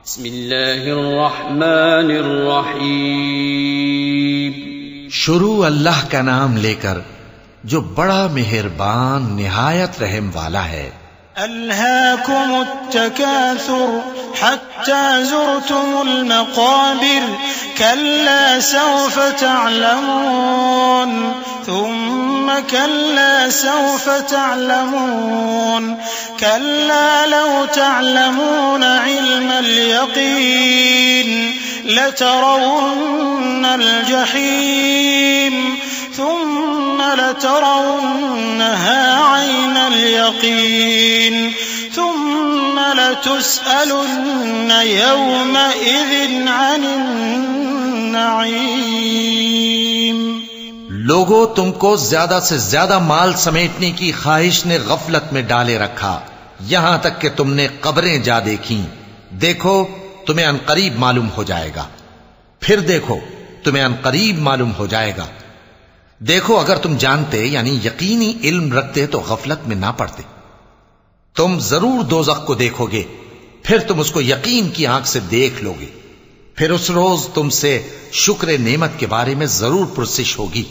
بسم اللہ الرحمن الرحیم. شروع اللہ کا نام لے کر جو بڑا مہربان نہایت رحم والا ہے. ألهاكم التكاثر حتى زرتم المقابر كلا سوف تعلمون ثم كلا سوف تعلمون كلا لو تعلمون علم اليقين لترون الجحيم ثم لترونها عين اليقين ثم لتسألن يومئذ عن النعيم. لوگوں تم کو زیادہ سے زیادہ مال سمیٹنے کی خواہش نے غفلت میں ڈالے رکھا یہاں تک کہ تم نے قبریں جا دیکھیں. دیکھو تمہیں عنقریب معلوم ہو جائے گا. پھر دیکھو تمہیں عنقریب معلوم ہو جائے گا. دیکھو اگر تم جانتے یعنی یقینی علم رکھتے تو غفلت میں نہ پڑتے. تم ضرور دوزخ کو دیکھو گے پھر تم اس کو یقین کی آنکھ سے دیکھ لو گے. پھر اس روز تم سے شکر نعمت کے بارے میں ضرور پرسش ہوگی.